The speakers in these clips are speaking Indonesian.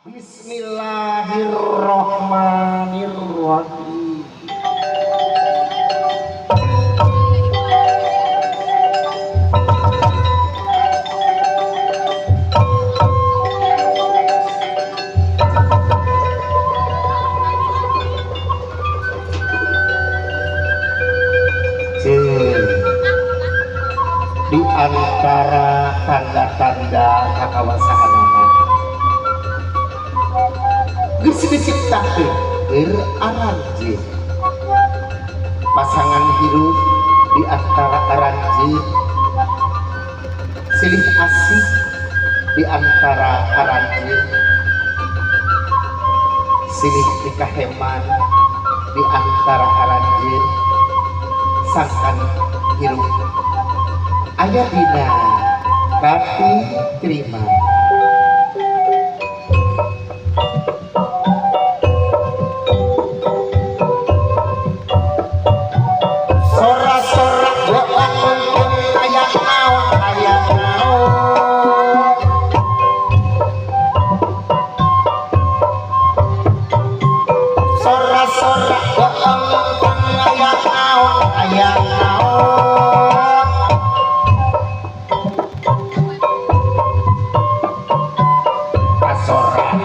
Bismillahirrahmanirrahim. Di antara tanda-tanda kakawasaanana geus diciptakeun aranjeun pasangan hirup di antara aranjeun silih asih di antara aranjeun silih dikaheman di antara aranjeun sangkan hirup aya dina bati terima sora-sora doa kumpul aya naon sora-sora doa kumpul aya naon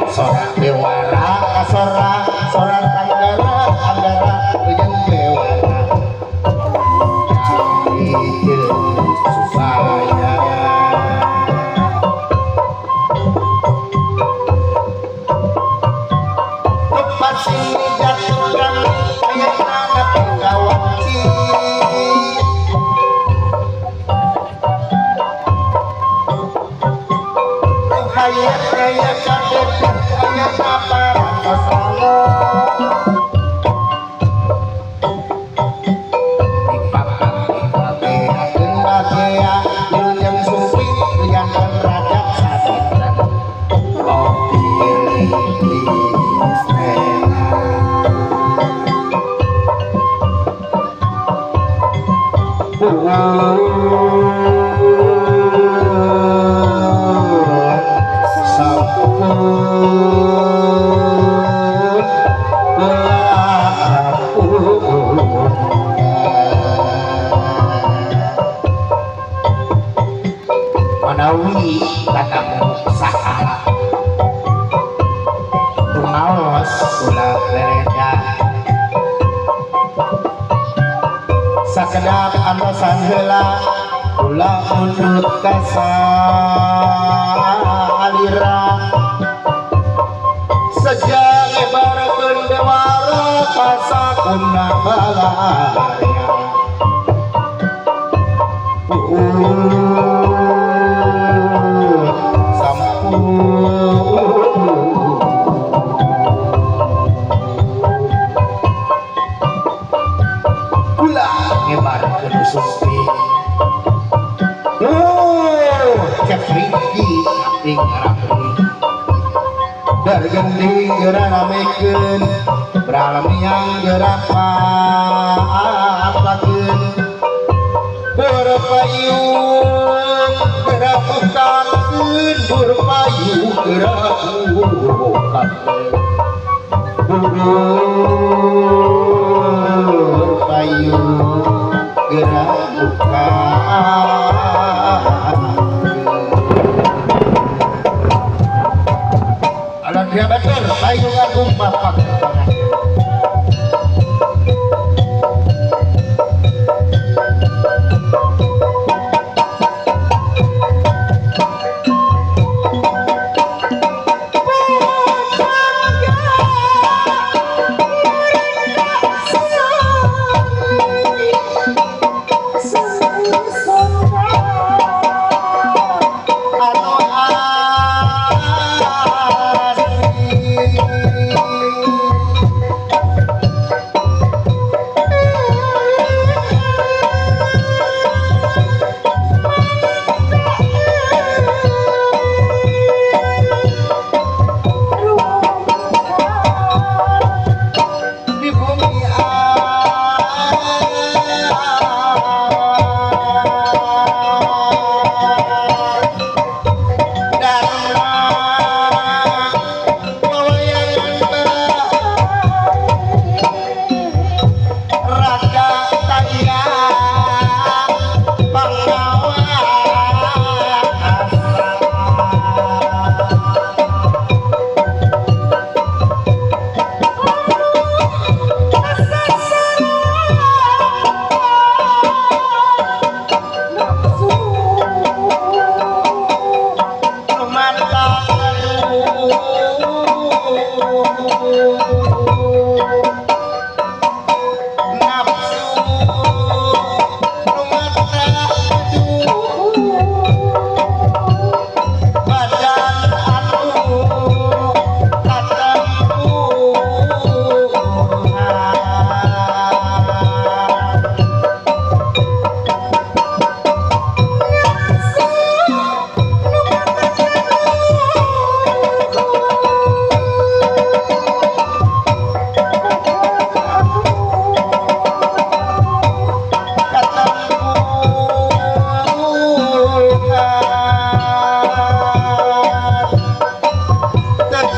sora bewara sora tanggara jeung bewara jadi supaya pasti jatuhkan aya anak kawanci hayat aya kaget aya apa rasana bagea jeung supi jangan raja sakitan oh pilih manawi katamu saha tumaos ulah lereda sakedap antosan heula ulah mundur ka salira sejak ibaratkeun dewara pasakunna balarya supi cekriki kaping rapi dargending geura ramekeun bralamiang geura papakeun berpayung geura bukakeun berpayung geura bukakeun berpayung geura buka alam dia betul payung agung bapak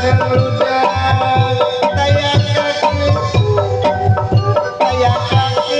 keludan daya kaki daya kaki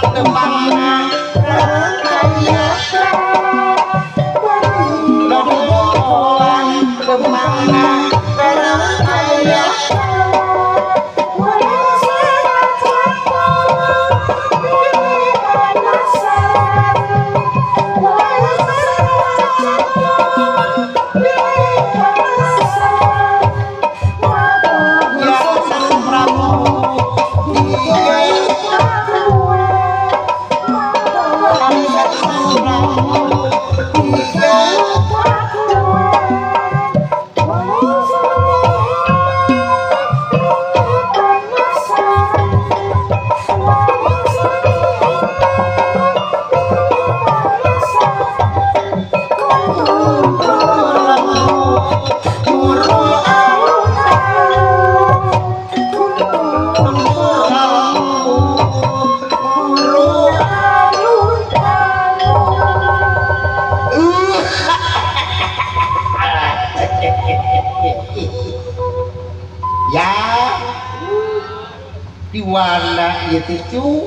tepangna kaya dodolan tepangna kaya ya di warna ieu teh cu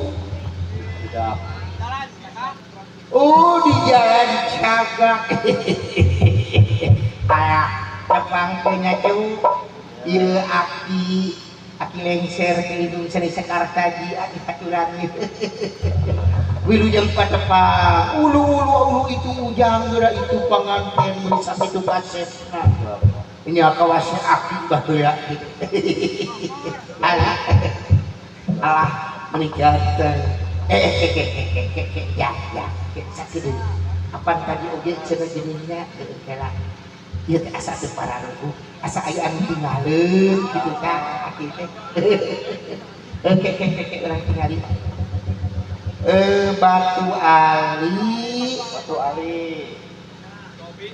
oh di jalan Cagak aya tepang punya cu ieu aki lengser ke Lindung Seni Sekartaji aki haturan wilujeng patepang ulu itu ujang geura itu panganten meuli sapitu basesna ini akawasnya aki baheula gitu alah menikah ya sakit apa tadi oge cenah jenisnya kela ieu teh asa teu pararuh asa aya anu tinggalin gitu kan aki teh urang tingali Batu Ali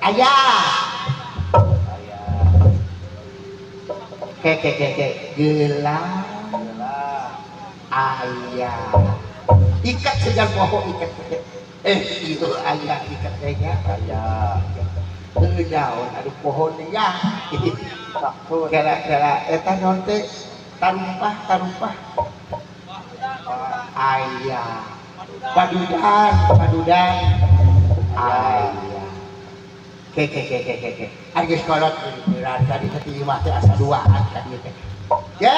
ayah gelang ayah ikat sejar pohon ikat itu ayah ikat kayaknya ayah daun aduh pohonnya ya gara-gara eta nonte tarumpah ayah padudan ayah ke argeus kolot beneran tadi teh mah teh asa duaan tadi teh ya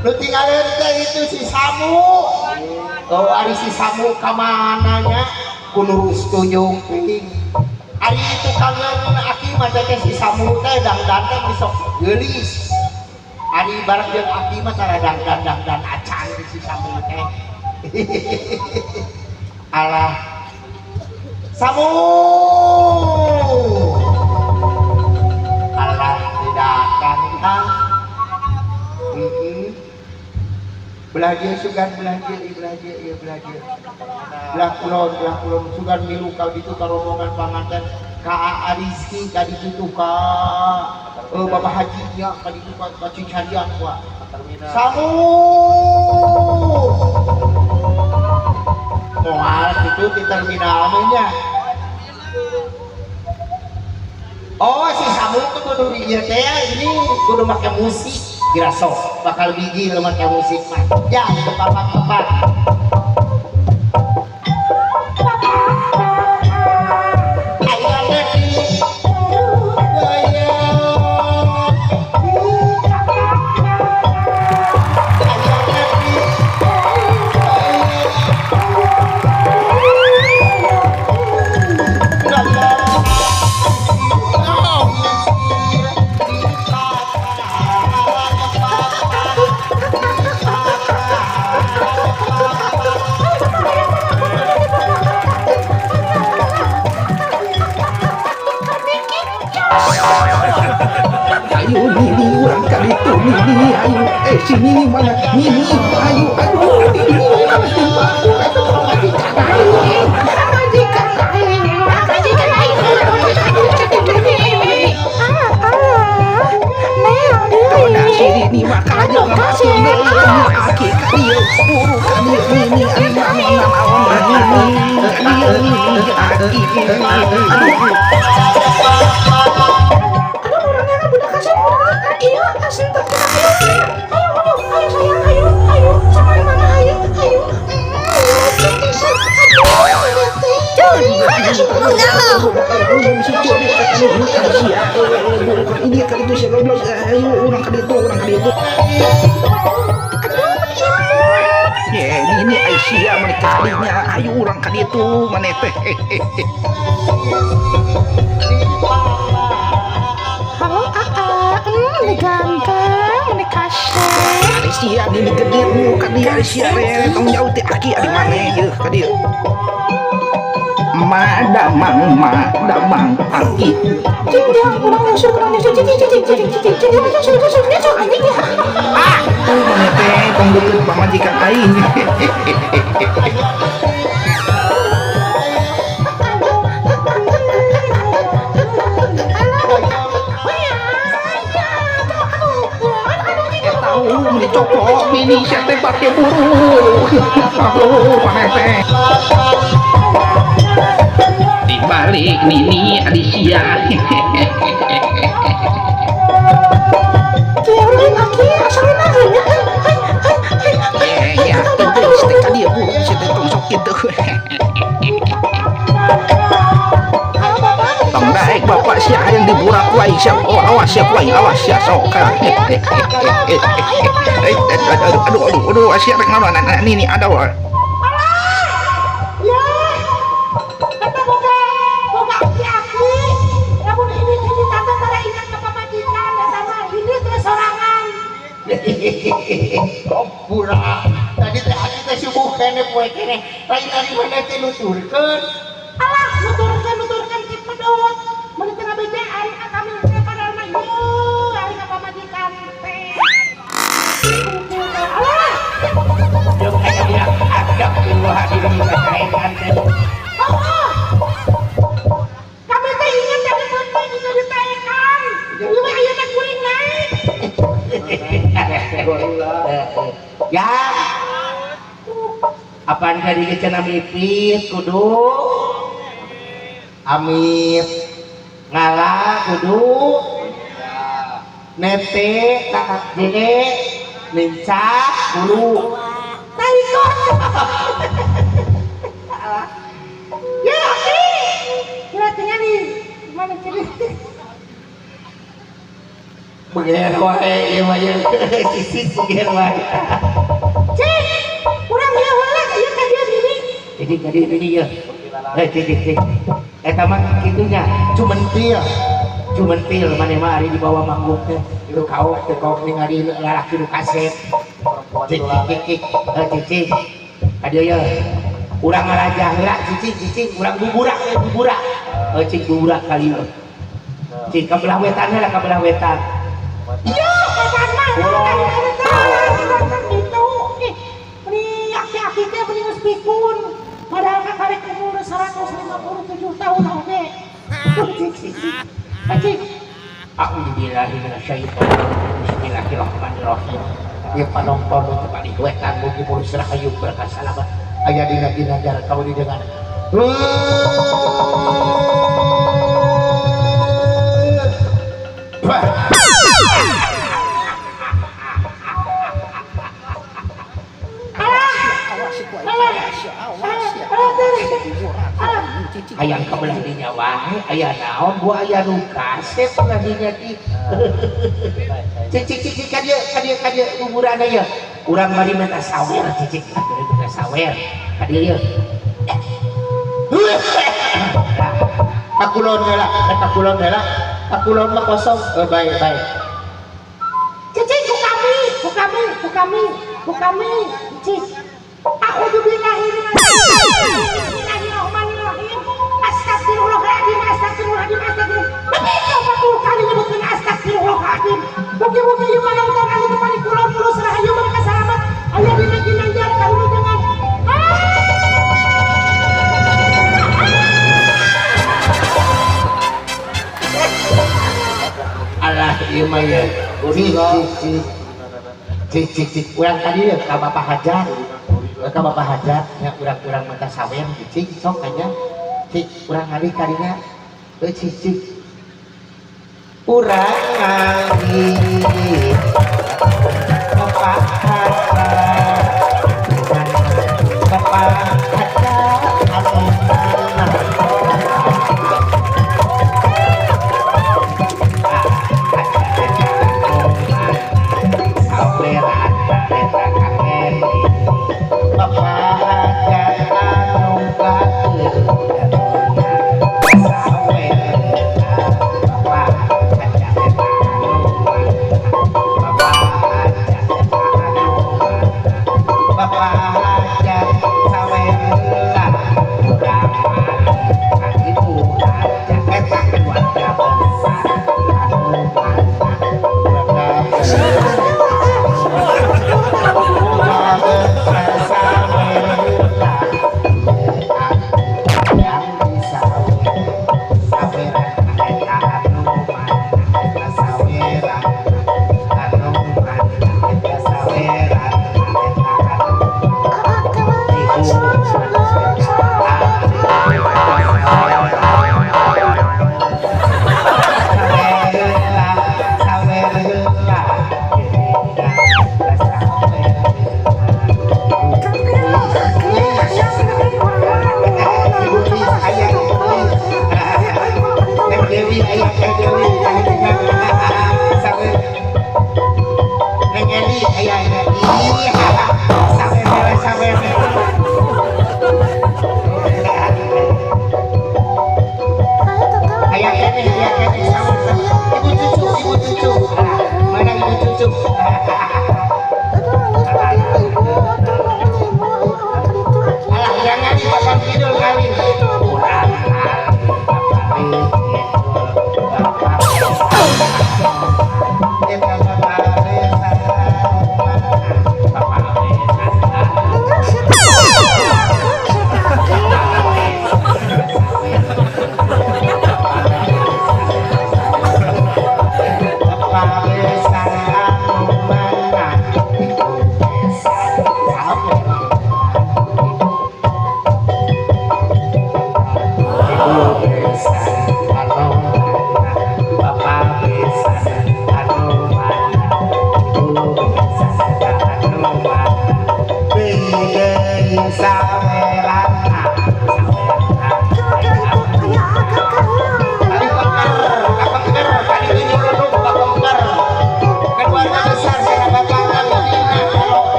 lu tinggalin teh itu si Samu oh ari si Samu ka mananya kudu rustu nyumping ari itu kangen aki mah teh si Samu teh dangdan teh besok geulis ari ibarat jeung aki mah cara dangdan acan si Samu teh alah Samu alah tidak kantang belajar sugan belajar belah kulon sugan milu kau itu karombongan panganten ka Ariski tadi itu ka Bapak Hajinya tadi itu ka Cicarian gua Samu moal itu di terminalnya oh si Samu tuh kudu ieu teh ini kudu make musik kira sok bakal bigi lu make musik mah ya tepat ayo Nini urang kali itu Nini ayo sini mana Nini ayo ini mana tempatku atau majikan ini makanya masuk aki kalian buru kalian ini ayo Ini kali itu saya goblok. Ayo orang kali itu. Ya, ini Aisyah menikah kalinya. Ayo orang kali itu mana teh. Halo ini ganteng, ini kasih. Aisyah ini gede muka dia Aisyah re. Tong jauh teh aki ada mana ya ka dia. Madamang aki. Tuh mana teh tong deket pamajikan aing. Ini cokok ini saya teh pakai buru. Aduh mana teh. Di balik Nini Alicia. Ya tentu setek dia bu, saya tong sok gitu. Tong daek bapak sia yang diburak wae sia. Oh awas ya wae, awas ya sok. Aduh sia rek ngaron ini ada wae. Pura tadi teh hati teh subuh kene poe kene lain ari mana teh nuturkeun Alah, nuturkan cik pedot. Meni tengah bebe ari ka kami teh padahal mah yeuh, ari ka pamajikan teh. Alah. jeung aya bilang adab Allah di kaetan teh. Kami teh ingat dari penting itu ditaekan. Ieu mah ayeuna kuring naik. Ya apaan tadi cenah mipit kudu amit ngalah kudu nete kakak jene lincah kudu Taikon. Ya, berarti nih mana jadi? beger wae ieu mah ye sisi beger wae Cik, urang dia heula ieu ka dia diri. jadi ini ya cik eta mah kitunya cuman pil mane mah ari di bawah manggung teh itu kaok ningali lalaki nu kaset cik adia ya urang ngaraja heula cicing urang buburak cik buburak kali ya cik kabelah wetan lah kabelah wetan Iya, kapan mah kan itu. Ini aki-aki teh mending geus pikun. Padahal kan karek umur 157 tahun oge. Cik. A'udzubillahi minasyaitonir Bismillahirrahmanirrahim. Ieu panongton nu teu balik wetan mugi mulus rahayu berkah salamet aya dina ginanjar kauli dengan hayang kabelah dinya wae aya naon bu aya nu kaset lah dinya ti cik kadieu kuburan aya urang bari minta sawer cik minta sawer kadieu pakulon heula pakulon mah kosong baik Cicing ku kami. Cik. A'udzubillahi minasyaitonirrahim. Astagfirullahaladzim. Begitu 40 kali nyebutkeun astagfirullahaladzim. Mugi-mugi ieu panonton anu teu balik kulon mulus rahayu berkah salamet aya dina ginanjar kaulu dengan alah ieu mah ya cik urang tadi ka Bapak Hajar nya urang minta sawer cik sok anya cik urang ngali kadinya cik urang ngali Bapak Hajar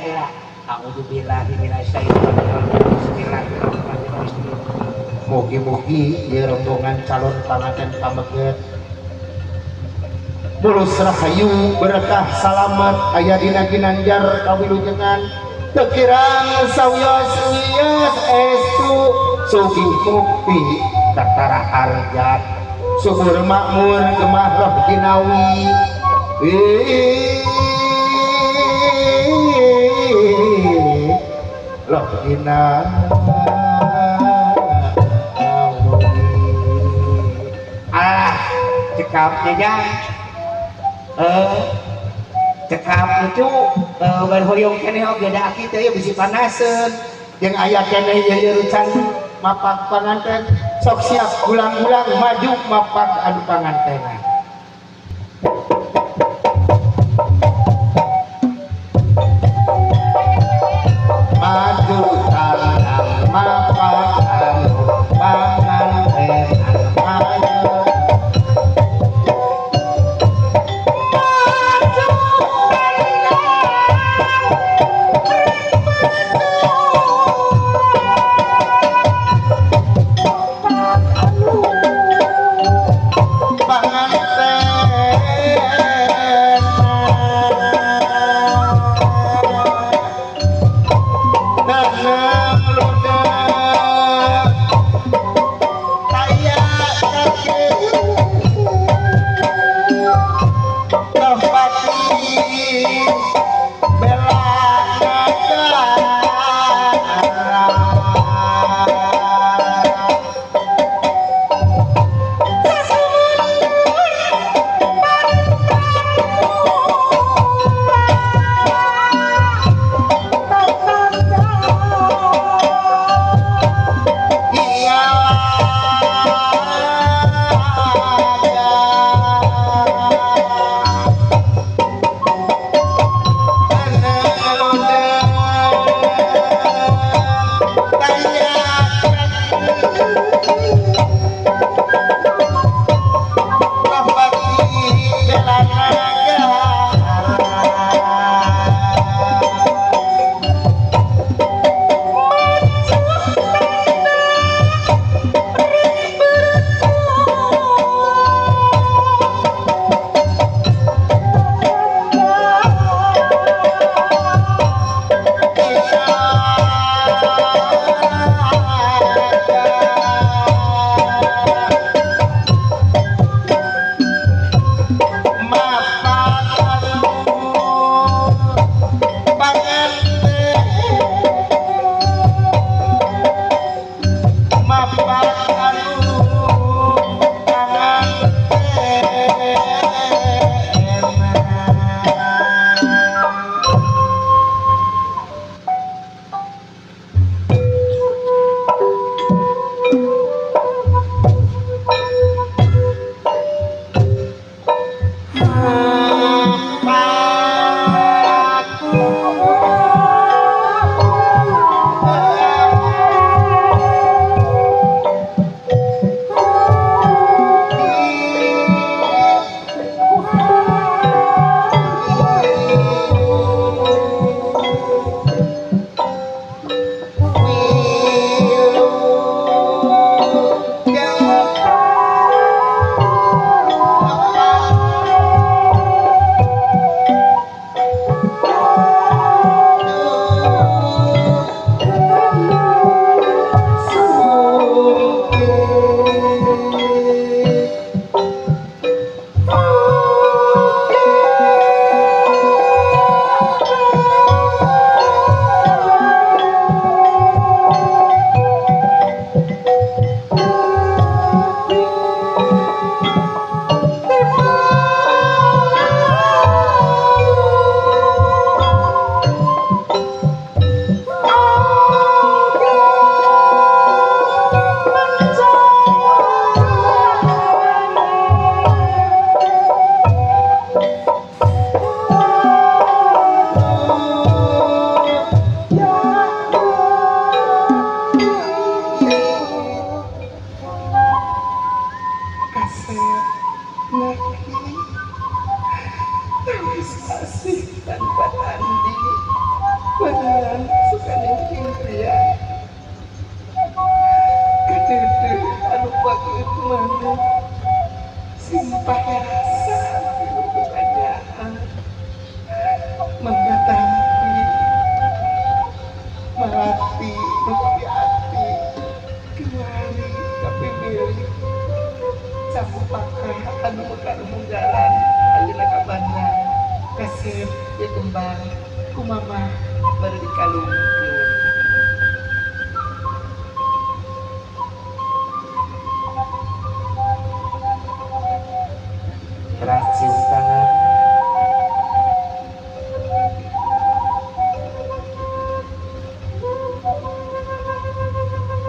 ilah. A'udzubillahi minasyaitonir rajim. Bismillahirrahmanirrahim. Mugi-mugi ieu rombongan calon panganten pameget mulus rahayu berkah salamet aya dina ginanjar kawilujengan tekirang sawios-wios estu sugih mukti katara harjat subur makmur gemah roh jinawi loh jinawi Cekap jang cekap itu berhoyong kene oge da kitu ya bisi panaseun yang ayah kene yerucan mapak panganten sok siap gulang-gulang maju mapak adu pangantenan maju tanang mapak adu pangantenan maju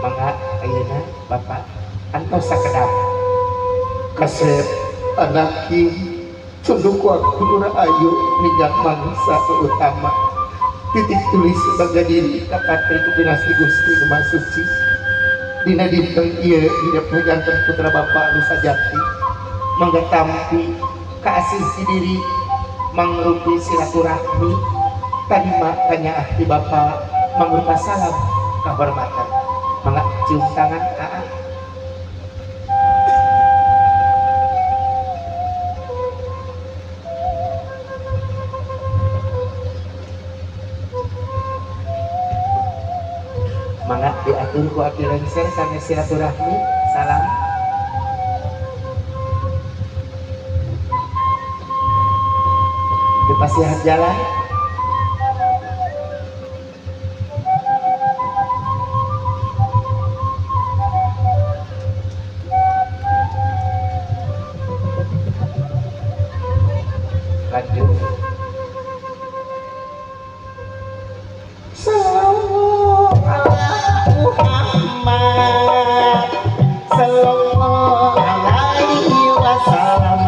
mangga ayeuna Bapak antos sakedap Kasep anaki tunduk aku Nur Ayu ninggal mangsa utama titik tulis sebagai diri kakate itu dinasti Gusti Rumah Suci dina dinten ieu hidup janten putra Bapak anu sajati mangga tampi kaasih si diri mangrupi silaturahmi tarima kanya ahli Bapak mangrupa salam kahormatan mangga cium tangan aa mangga diatur ku abdi lengser kami silaturahmi salam dipasihat jalan lanjut sallallahu ala Muhammad sallallahu alaihi wasallam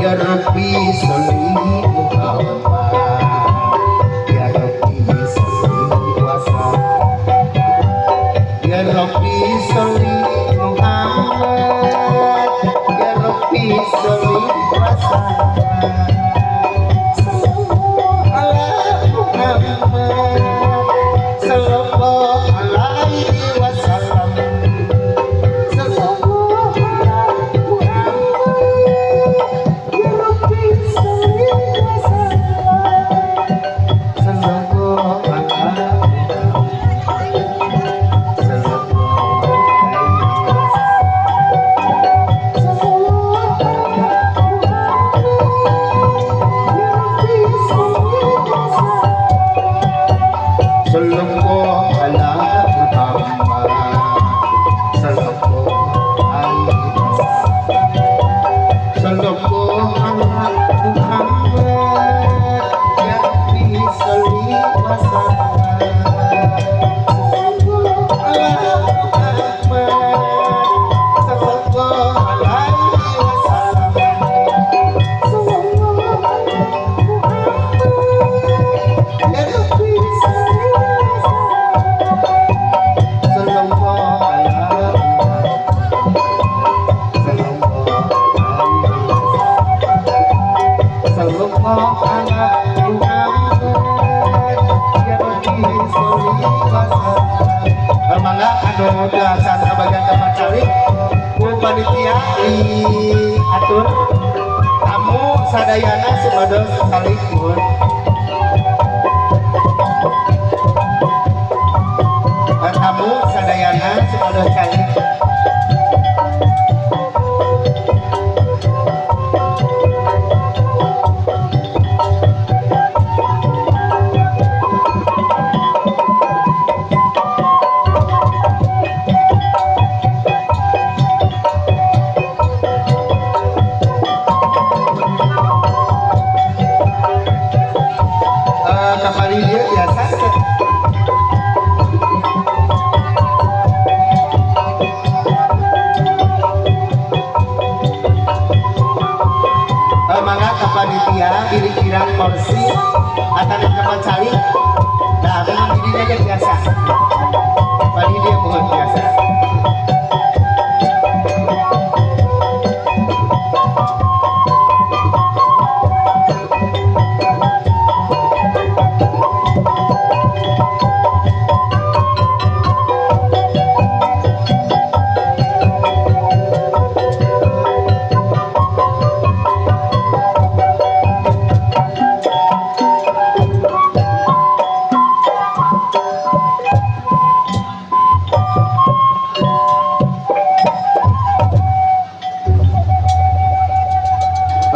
Ya Rabbi sholli Muhammad Ya Rabbi sholli wasallam Ya Rabbi sholli Muhammad Ya Rabbi sholli wasallam ala Muhammad sallallahu alaihi wasallam mangga anu biasa bagian tempat cari ku panitia diatur tamu sadayana supados kali pun tamu sadayana supados kali kapal dia biasa mangga kapanitia diri kirang porsi akan kapal cari nah memang diri aja biasa panitia bukan biasa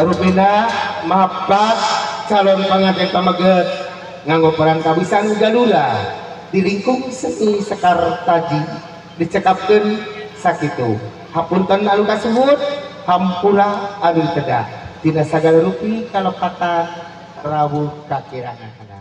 rupina mapat calon pangantin pamaget nganggo peran kabisan galula di lingkung seni Sekar Taji dicekapkeun sakitu hapunten anu kasuhun hampura anu tedah tina sagala rupi kalau kata rawuh kakirangan.